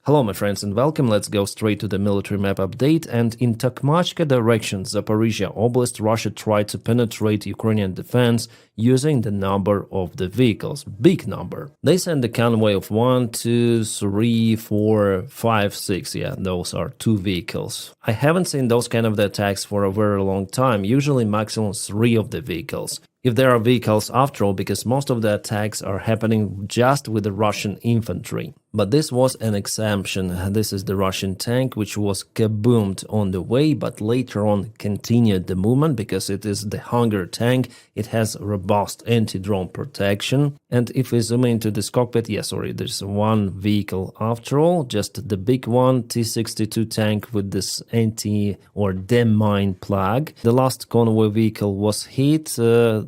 Hello my friends and welcome, let's go straight to the military map update. And in Takhmachka direction, Zaporizhia Oblast, Russia tried to penetrate Ukrainian defense using the number of the vehicles, big number. They sent a convoy of 1, 2, 3, 4, 5, 6, yeah, those are 2 vehicles. I haven't seen those kind of attacks for a very long time, usually maximum 3 of the vehicles. If there are vehicles after all, because most of the attacks are happening just with the Russian infantry. But this was an exemption. This is the Russian tank which was kaboomed on the way, but later on continued the movement because it is the Hunger tank. It has robust anti-drone protection. And if we zoom into this cockpit, yeah, sorry, there's one vehicle after all, just the big one, T-62 tank with this anti or demine plug. The last convoy vehicle was hit.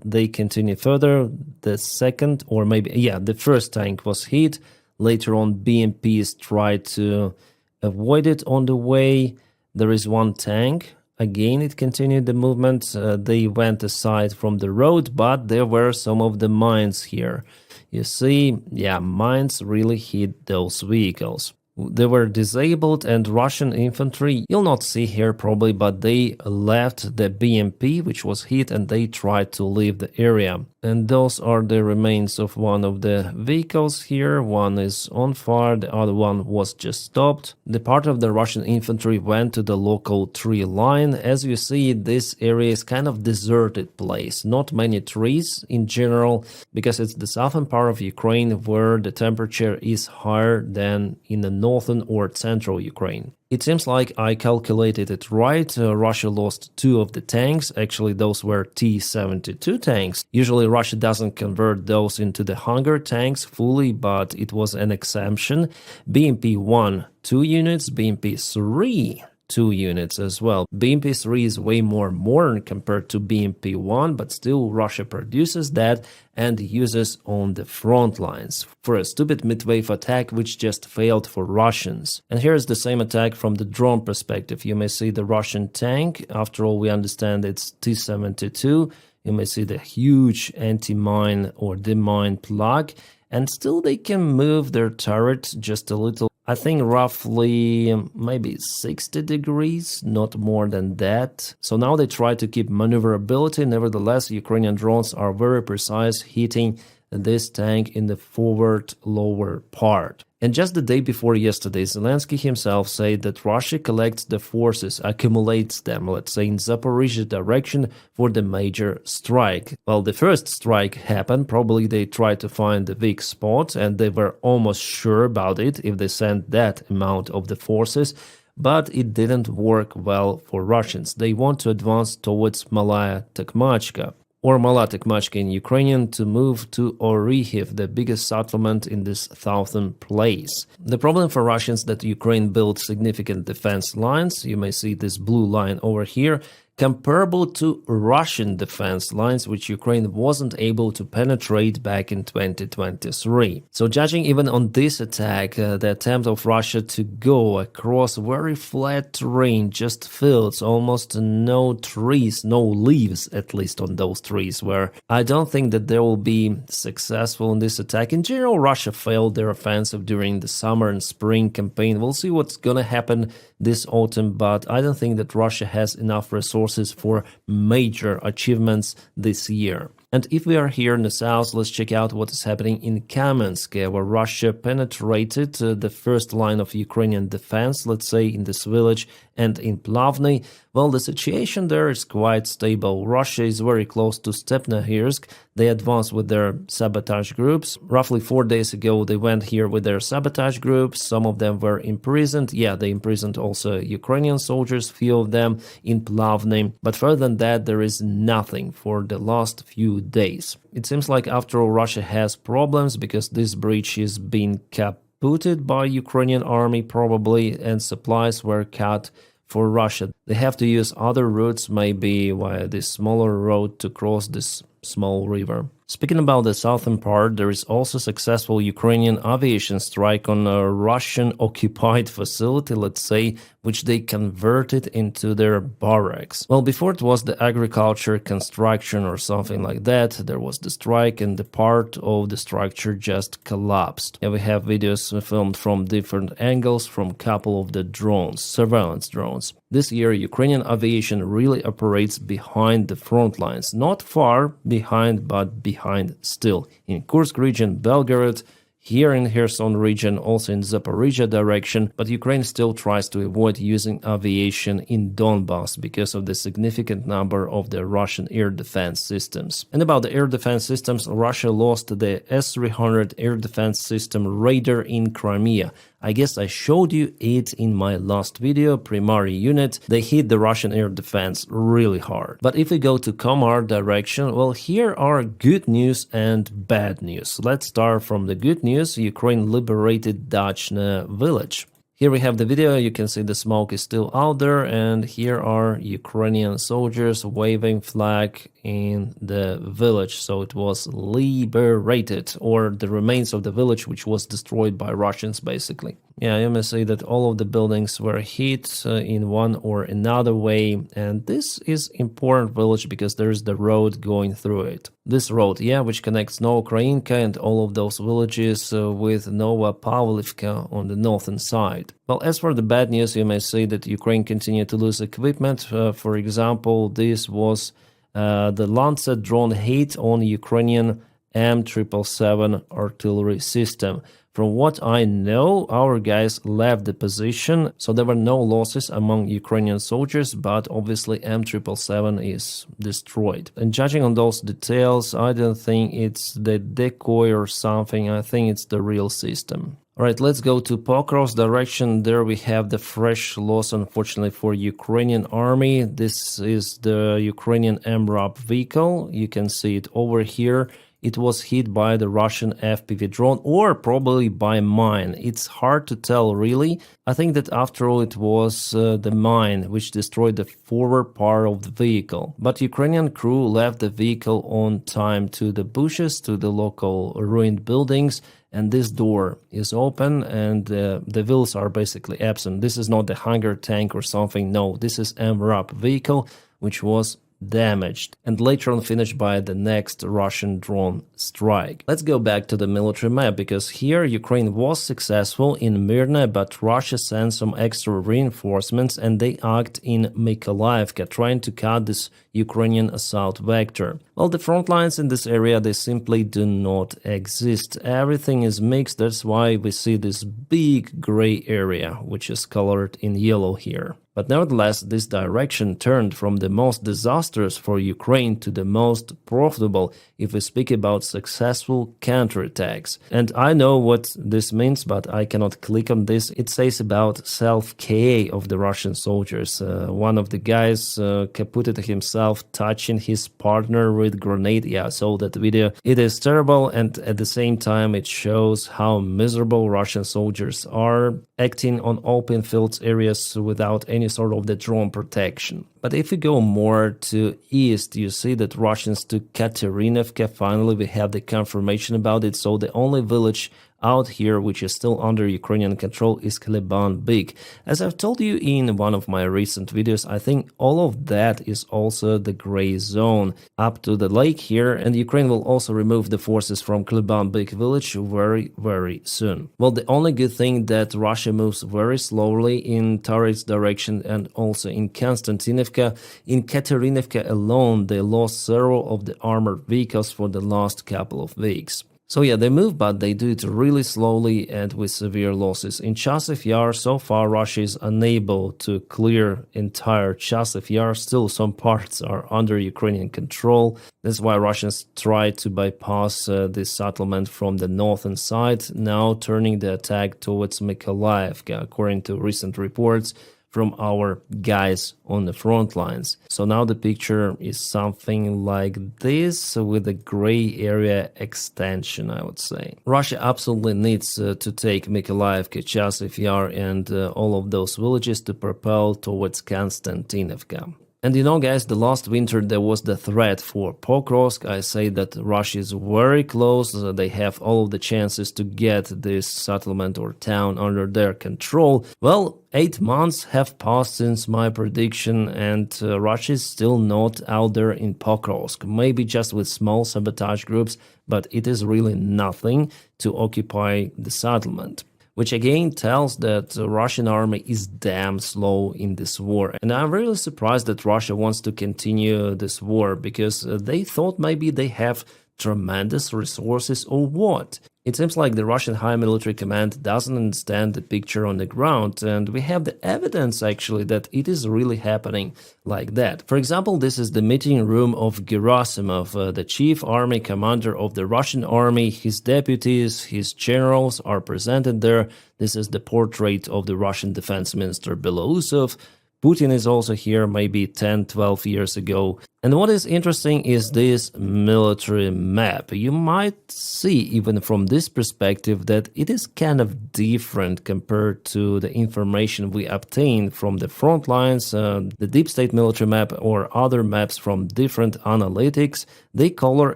They continue further. The second, or maybe, yeah, the first tank was hit. Later on, BMPs tried to avoid it on the way. There is one tank. Again, it continued the movement. They went aside from the road, but there were some of the mines here. You see, yeah, mines really hit those vehicles. They were disabled, and Russian infantry, you'll not see here probably, but they left the BMP, which was hit, and they tried to leave the area. And those are the remains of one of the vehicles here. One is on fire, the other one was just stopped. The part of the Russian infantry went to the local tree line. As you see, this area is kind of deserted place. Not many trees in general, because it's the southern part of Ukraine where the temperature is higher than in the northern or central Ukraine. It seems like I calculated it right. Russia lost 2 of the tanks. Actually, those were T-72 tanks. Usually, Russia doesn't convert those into the Hunger tanks fully, but it was an exemption. BMP-1, 2 units. BMP-3, 2 units as well. BMP-3 is way more modern compared to BMP-1, but still Russia produces that and uses on the front lines for a stupid mid-wave attack which just failed for Russians. And here's the same attack from the drone perspective. You may see the Russian tank. After all, we understand it's T-72. You may see the huge anti-mine or demine plug, and still they can move their turret just a little. I think roughly maybe 60 degrees, not more than that. So now they try to keep maneuverability. Nevertheless, Ukrainian drones are very precise, hitting this tank in the forward lower part. And just the day before yesterday, Zelensky himself said that Russia collects the forces, accumulates them, let's say, in Zaporizhia direction for the major strike. Well, the first strike happened. Probably they tried to find the weak spot, and they were almost sure about it if they sent that amount of the forces. But it didn't work well for Russians. They want to advance towards Malaya Takhmachka, or Mala Takhmachka in Ukrainian, to move to Orikhiv, the biggest settlement in this southern place. The problem for Russians that Ukraine built significant defense lines. You may see this blue line over here, comparable to Russian defense lines, which Ukraine wasn't able to penetrate back in 2023. So judging even on this attack, the attempt of Russia to go across very flat terrain, just fields, almost no trees, no leaves at least on those trees, where I don't think that they will be successful in this attack. In general, Russia failed their offensive during the summer and spring campaign. We'll see what's gonna happen this autumn, but I don't think that Russia has enough resources for major achievements this year. And if we are here in the south, let's check out what is happening in Kamensk, where Russia penetrated the first line of Ukrainian defense, let's say in this village and in Plavny. Well, the situation there is quite stable. Russia is very close to Stepnogorsk. They advanced with their sabotage groups. Roughly 4 days ago, they went here with their sabotage groups. Some of them were imprisoned. Yeah, they imprisoned also Ukrainian soldiers, few of them in Plavny. But further than that, there is nothing for the last few days. It seems like after all, Russia has problems because this breach is being kaputted by Ukrainian army probably, and supplies were cut for Russia. They have to use other routes, maybe via this smaller road to cross this small river. Speaking about the southern part, there is also successful Ukrainian aviation strike on a Russian-occupied facility, let's say, which they converted into their barracks. Well, before it was the agriculture, construction or something like that, there was the strike and the part of the structure just collapsed. And we have videos filmed from different angles from a couple of the drones, surveillance drones. This year, Ukrainian aviation really operates behind the front lines, not far behind, but behind still. In Kursk region, Belgorod, here in Kherson region, also in Zaporizhia direction, but Ukraine still tries to avoid using aviation in Donbass because of the significant number of the Russian air defense systems. And about the air defense systems, Russia lost the S-300 air defense system radar in Crimea. I guess I showed you it in my last video, primary unit. They hit the Russian air defense really hard. But if we go to Komar direction, well, here are good news and bad news. Let's start from the good news. Ukraine liberated Dachne village. Here we have the video, you can see the smoke is still out there, and here are Ukrainian soldiers waving flag in the village. So it was liberated, or the remains of the village which was destroyed by Russians basically. Yeah, you may see that all of the buildings were hit in one or another way, and this is important village because there is the road going through it. This road, yeah, which connects Novoukrainka and all of those villages with Novopavlivka on the northern side. Well, as for the bad news, you may see that Ukraine continued to lose equipment. For example, this was the Lancet drone hit on Ukrainian M777 artillery system. From what I know, our guys left the position, so there were no losses among Ukrainian soldiers, but obviously M777 is destroyed. And judging on those details, I don't think it's the decoy or something, I think it's the real system. Alright, let's go to Pokrovsk direction. There we have the fresh loss, unfortunately, for Ukrainian army. This is the Ukrainian MRAP vehicle. You can see it over here. It was hit by the Russian FPV drone or probably by mine. It's hard to tell really. I think that after all it was the mine which destroyed the forward part of the vehicle. But Ukrainian crew left the vehicle on time to the bushes, to the local ruined buildings, and this door is open and the wheels are basically absent. This is not the hangar tank or something, no, this is MRAP vehicle which was damaged and later on finished by the next Russian drone strike. Let's go back to the military map because here Ukraine was successful in Myrna, but Russia sent some extra reinforcements and they act in Mykolaiivka, trying to cut this Ukrainian assault vector. Well, the front lines in this area, they simply do not exist. Everything is mixed, that's why we see this big gray area, which is colored in yellow here. But nevertheless, this direction turned from the most disastrous for Ukraine to the most profitable if we speak about successful counterattacks. And I know what this means, but I cannot click on this. It says about self-KA of the Russian soldiers. One of the guys kaputted himself touching his partner with grenade. Yeah, I saw that video. It is terrible, and at the same time it shows how miserable Russian soldiers are acting on open fields areas without any sort of the drone protection. But if we go more to east, you see that Russians took Katerinovka. Finally, we have the confirmation about it. So the only village out here which is still under Ukrainian control is Kleban Big. As I've told you in one of my recent videos, I think all of that is also the gray zone up to the lake here, and Ukraine will also remove the forces from Kleban Big village very soon. Well, the only good thing that Russia moves very slowly in Tarek's direction and also in Konstantinovka. In Katerinovka alone, they lost several of the armored vehicles for the last couple of weeks. So yeah, they move, but they do it really slowly and with severe losses. In Chasiv Yar, so far Russia is unable to clear entire Chasiv Yar. Still, some parts are under Ukrainian control. That's why Russians try to bypass this settlement from the northern side, now turning the attack towards Mykolaiivka, according to recent reports from our guys on the front lines. So now the picture is something like this with a gray area extension, I would say. Russia absolutely needs to take Mykolaiivka, Chasiv Yar and all of those villages to propel towards Konstantinovka. And you know, guys, the last winter there was the threat for Pokrovsk. I say that Russia is very close. They have all of the chances to get this settlement or town under their control. Well, 8 months have passed since my prediction, and Russia is still not out there in Pokrovsk. Maybe just with small sabotage groups, but it is really nothing to occupy the settlement, which again tells that the Russian army is damn slow in this war. And I'm really surprised that Russia wants to continue this war, because they thought maybe they have tremendous resources or what. It seems like the Russian High Military Command doesn't understand the picture on the ground, and we have the evidence actually that it is really happening like that. For example, this is the meeting room of Gerasimov, the chief army commander of the Russian army. His deputies, his generals are presented there. This is the portrait of the Russian defense minister Belousov. Putin is also here maybe 10-12 years ago. And what is interesting is this military map. You might see even from this perspective that it is kind of different compared to the information we obtain from the front lines, the deep state military map or other maps from different analytics. They color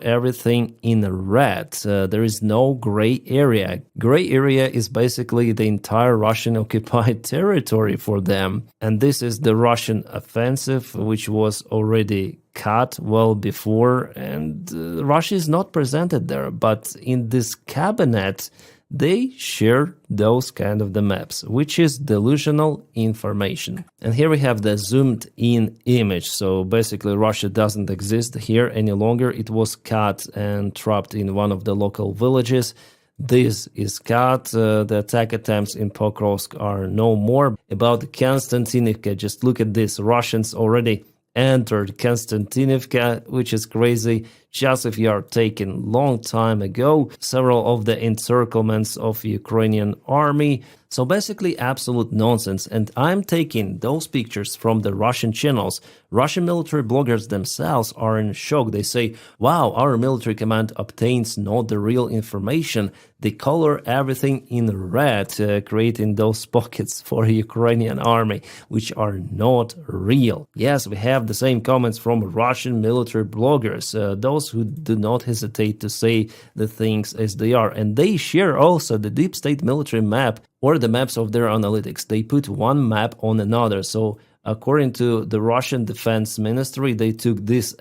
everything in red. There is no gray area. Gray area is basically the entire Russian occupied territory for them. And this is the Russian offensive, which was already cut well before, and Russia is not presented there. But in this cabinet, they share those kind of the maps, which is delusional information. And here we have the zoomed in image. So basically Russia doesn't exist here any longer. It was cut and trapped in one of the local villages. This is cut. The attack attempts in Pokrovsk are no more. About Konstantinivka, just look at this. Russians already entered Konstantinivka, which is crazy. Just if you are taken long time ago, several of the encirclements of Ukrainian army. So basically absolute nonsense. And I'm taking those pictures from the Russian channels. Russian military bloggers themselves are in shock. They say, wow, our military command obtains not the real information. They color everything in red, creating those pockets for Ukrainian army, which are not real. Yes, we have the same comments from Russian military bloggers, those who do not hesitate to say the things as they are. And they share also the deep state military map or the maps of their analytics. They put one map on another. So according to the Russian Defense Ministry, they took this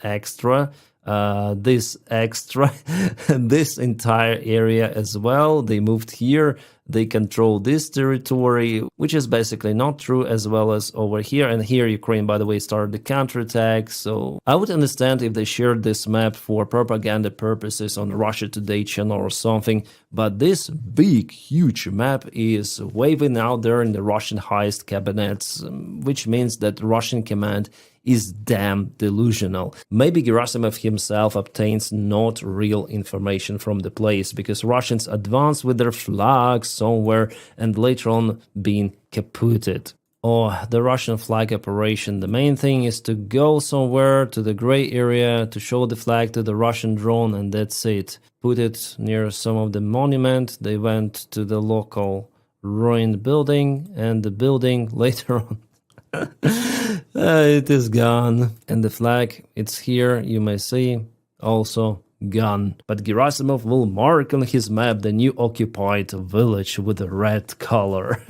this entire area as well. They moved here. They control this territory, which is basically not true, as well as over here. And here Ukraine, by the way, started the counterattack. So I would understand if they shared this map for propaganda purposes on Russia Today channel or something. But this big, huge map is waving out there in the Russian highest cabinets, which means that Russian command is damn delusional. Maybe Gerasimov himself obtains not real information from the place, because Russians advance with their flags somewhere and later on being kaputted. Or the Russian flag operation. The main thing is to go somewhere to the gray area, to show the flag to the Russian drone, and that's it. Put it near some of the monument. They went to the local ruined building, and the building later on it is gone. And the flag, it's here, you may see, also gone. But Gerasimov will mark on his map the new occupied village with a red color.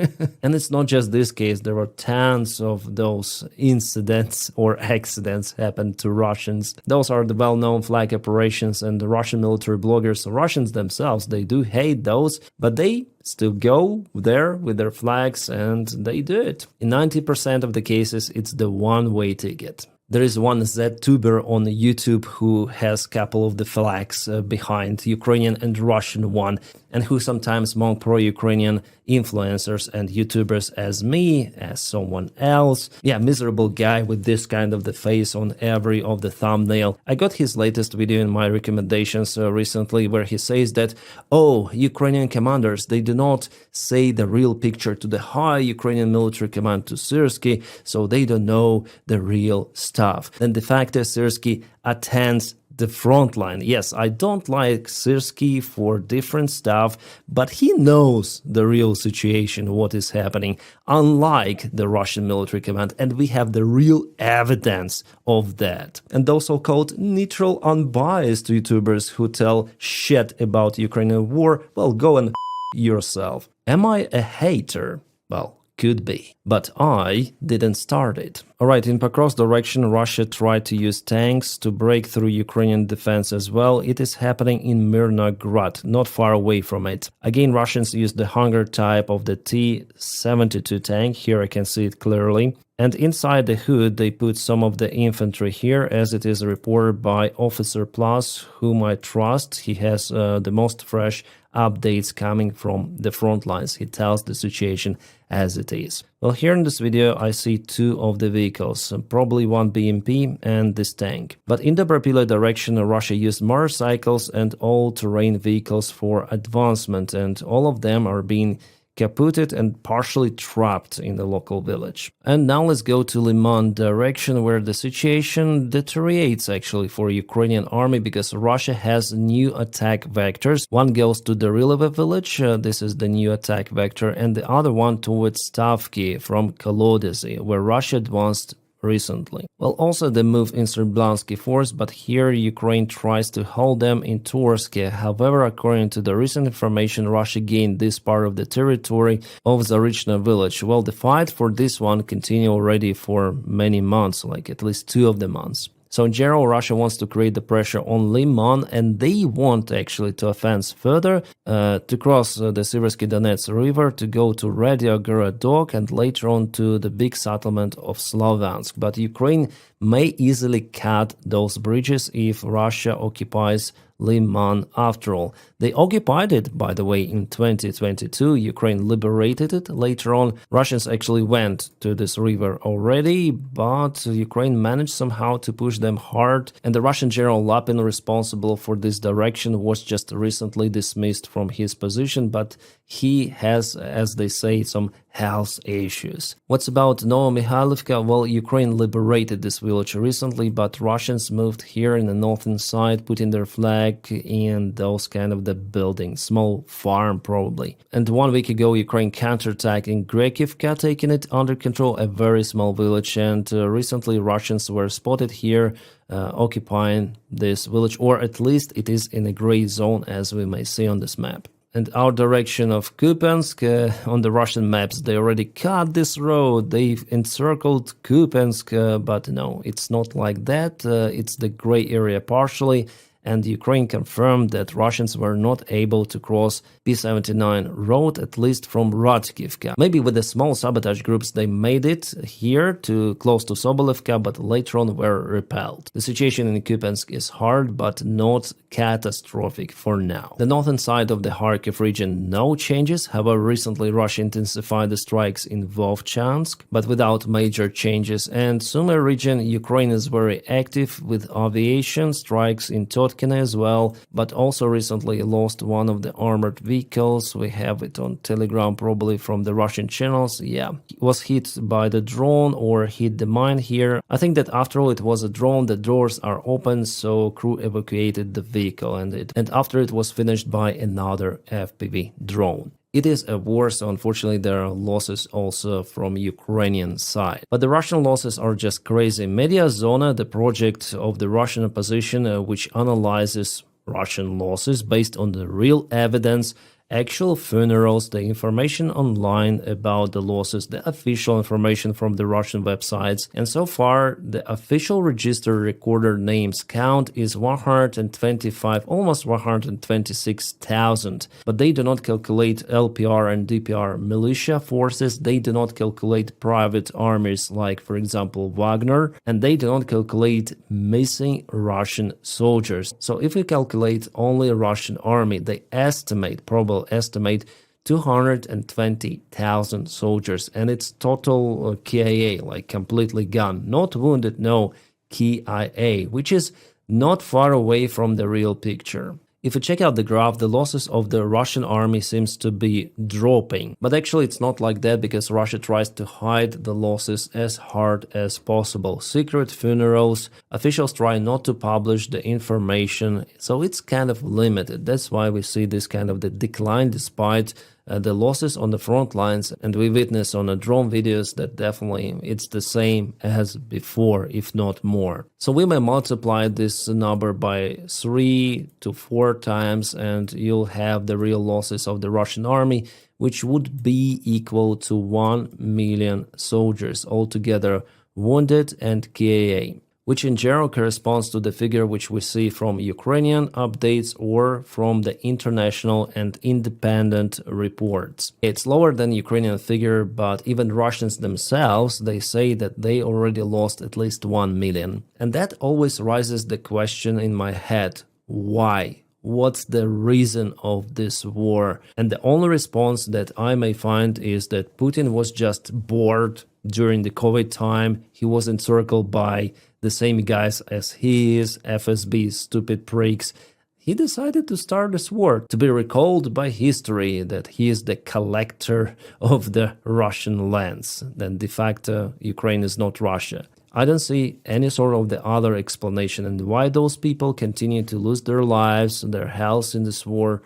And it's not just this case, there are tons of those incidents or accidents happened to Russians. Those are the well-known flag operations, and the Russian military bloggers, Russians themselves, they do hate those, but they still go there with their flags and they do it. In 90% of the cases, it's the one-way ticket. There is one Z-tuber on YouTube who has a couple of the flags behind, Ukrainian and Russian one, and who sometimes mock pro-Ukrainian influencers and YouTubers as me, as someone else. Yeah, miserable guy with this kind of the face on every of the thumbnail. I got his latest video in my recommendations recently, where he says that, oh, Ukrainian commanders, they do not say the real picture to the high Ukrainian military command, to Syrsky, so they don't know the real stuff. And de facto Syrsky attends the front line. Yes, I don't like Syrskyi for different stuff, but he knows the real situation, what is happening, unlike the Russian military command, and we have the real evidence of that. And those so-called neutral, unbiased YouTubers who tell shit about Ukrainian war, well, go and yourself. Am I a hater? Well, could be. But I didn't start it. Alright, in Pokrovsk direction, Russia tried to use tanks to break through Ukrainian defense as well. It is happening in Mirnograd, not far away from it. Again, Russians used the Hunger type of the T-72 tank. Here I can see it clearly. And inside the hood, they put some of the infantry here, as it is reported by Officer Plus, whom I trust. He has the most fresh updates coming from the front lines. He tells the situation as it is. Well, here in this video, I see two of the vehicles, probably one BMP and this tank. But in the Repelled direction, Russia used motorcycles and all-terrain vehicles for advancement, and all of them are being caputted and partially trapped in the local village. And now let's go to Liman direction, where the situation deteriorates actually for Ukrainian army because Russia has new attack vectors. One goes to the Rileve village, this is the new attack vector, and the other one towards Stavki from Kolodezi, where Russia advanced recently. Well, also the move in Sreblansky force, but here Ukraine tries to hold them in Torske. However, according to the recent information, Russia gained this part of the territory of Zarychna village. Well, the fight for this one continued already for many months, like at least 2 of the months. So in general, Russia wants to create the pressure on Liman, and they want actually to advance further, to cross the Siversky Donets river, to go to Radiogorodok, and later on to the big settlement of Slavyansk. But Ukraine may easily cut those bridges if Russia occupies Liman after all. They occupied it, by the way, in 2022. Ukraine liberated it. Later on, Russians actually went to this river already, but Ukraine managed somehow to push them hard. And the Russian General Lapin, responsible for this direction, was just recently dismissed from his position, but he has, as they say, some health issues. What's about Novomikhailivka? Well, Ukraine liberated this village recently, but Russians moved here in the northern side, putting their flag in those kind of the buildings, small farm probably. And 1 week ago, Ukraine counterattacked in Grekivka, taking it under control, a very small village. And recently, Russians were spotted here occupying this village, or at least it is in a gray zone, as we may see on this map. And our direction of Kupiansk, on the Russian maps, they already cut this road, they've encircled Kupiansk, but no, it's not like that, it's the gray area partially. And Ukraine confirmed that Russians were not able to cross P-79 road, at least from Radkivka. Maybe with the small sabotage groups they made it here to close to Sobolevka, but later on were repelled. The situation in Kupiansk is hard, but not catastrophic for now. The northern side of the Kharkiv region, no changes. However, recently Russia intensified the strikes in Vovchansk, but without major changes. And Sumy region, Ukraine is very active with aviation strikes in Totkina as well, but also recently lost one of the armored vehicles. We have it on Telegram, probably from the Russian channels. Yeah, it was hit by the drone or hit the mine here. I think that after all it was a drone, the doors are open, so crew evacuated the vehicle, and after it was finished by another FPV drone. It is a war, so unfortunately there are losses also from Ukrainian side. But the Russian losses are just crazy. Media Zona, the project of the Russian opposition, which analyzes Russian losses based on the real evidence, actual funerals, the information online about the losses, the official information from the Russian websites. And so far, the official register recorder names count is 125, almost 126,000. But they do not calculate LPR and DPR militia forces. They do not calculate private armies like, for example, Wagner. And they do not calculate missing Russian soldiers. So if we calculate only Russian army, they estimate 220,000 soldiers, and it's total KIA, like completely gone, not wounded, no, KIA, which is not far away from the real picture. If you check out the graph, the losses of the Russian army seems to be dropping. But actually it's not like that, because Russia tries to hide the losses as hard as possible. Secret funerals, officials try not to publish the information, so it's kind of limited. That's why we see this kind of the decline despite the losses on the front lines, and we witness on the drone videos that definitely it's the same as before, if not more. So we may multiply this number by 3 to 4 times and you'll have the real losses of the Russian army, which would be equal to 1 million soldiers altogether wounded and KIA, which in general corresponds to the figure which we see from Ukrainian updates or from the international and independent reports. It's lower than Ukrainian figure, but even Russians themselves, they say that they already lost at least 1 million. And that always raises the question in my head, why? What's the reason of this war? And the only response that I may find is that Putin was just bored during the COVID time. He was encircled by the same guys as he is, FSB, stupid pricks. He decided to start this war, to be recalled by history that he is the collector of the Russian lands. Then de facto, Ukraine is not Russia. I don't see any sort of the other explanation, and why those people continue to lose their lives, their health in this war,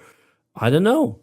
I don't know.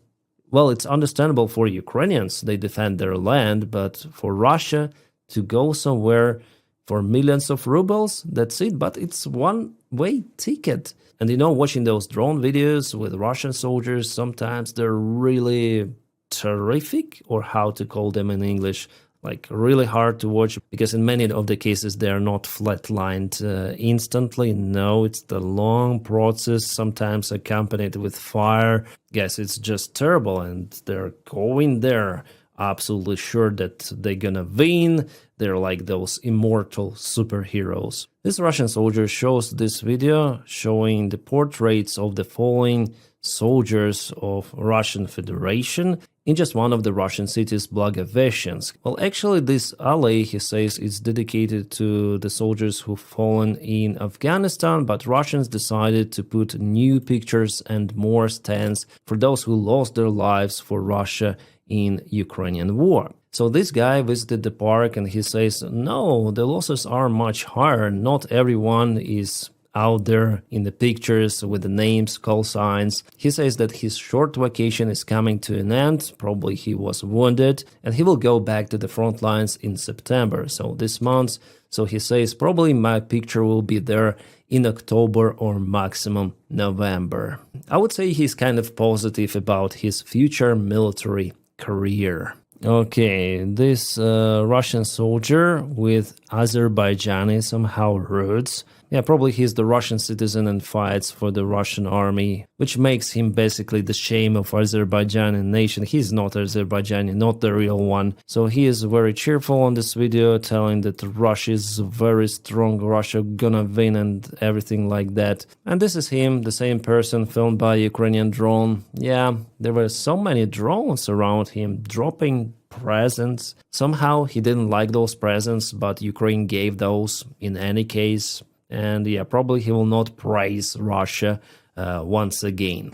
Well, it's understandable for Ukrainians, they defend their land, but for Russia to go somewhere for millions of rubles, that's it, but it's one-way ticket. And you know, watching those drone videos with Russian soldiers, sometimes they're really terrific, or how to call them in English, like really hard to watch, because in many of the cases they are not flatlined instantly. No, it's the long process, sometimes accompanied with fire. Guess it's just terrible, and they're going there absolutely sure that they're gonna win. They're like those immortal superheroes. This Russian soldier shows this video showing the portraits of the fallen soldiers of Russian Federation in just one of the Russian cities, Blagoveshchensk. Well, actually this alley, he says, is dedicated to the soldiers who've fallen in Afghanistan, but Russians decided to put new pictures and more stands for those who lost their lives for Russia in Ukrainian war. So this guy visited the park and he says, no, the losses are much higher. Not everyone is out there in the pictures with the names, call signs. He says that his short vacation is coming to an end. Probably he was wounded and he will go back to the front lines in September, so this month. So he says probably my picture will be there in October or maximum November. I would say he's kind of positive about his future military career. Okay, this Russian soldier with Azerbaijani somehow roots. Yeah, probably he's the Russian citizen and fights for the Russian army, which makes him basically the shame of Azerbaijani nation. He's not Azerbaijani, not the real one. So he is very cheerful on this video, telling that Russia is very strong, Russia gonna win and everything like that. And this is him, the same person, filmed by Ukrainian drone. Yeah, there were so many drones around him dropping presents. Somehow he didn't like those presents, but Ukraine gave those in any case. And yeah, probably he will not praise Russia once again.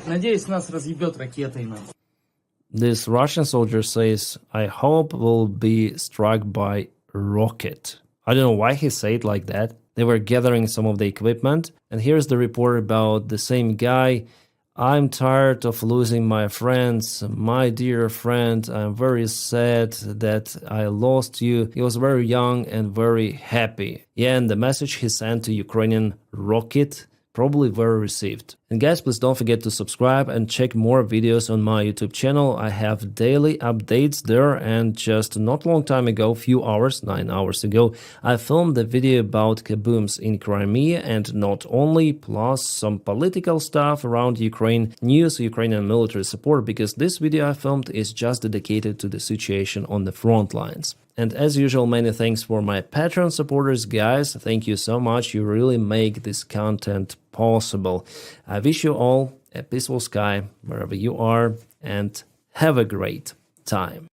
Надеюсь, нас разъебет ракетой. This Russian soldier says, I hope we'll be struck by rocket. I don't know why he said it like that. They were gathering some of the equipment. And here's the report about the same guy. I'm tired of losing my friends, my dear friend. I'm very sad that I lost you. He was very young and very happy. Yeah, and the message he sent to Ukrainian rocket probably well received. And guys, please don't forget to subscribe and check more videos on my YouTube channel. I have daily updates there, and just not long time ago, few hours, 9 hours ago, I filmed the video about kabooms in Crimea, and not only, plus some political stuff around Ukraine, news, Ukrainian military support, because this video I filmed is just dedicated to the situation on the front lines. And as usual, many thanks for my Patreon supporters, guys. Thank you so much. You really make this content possible. I wish you all a peaceful sky wherever you are, and have a great time.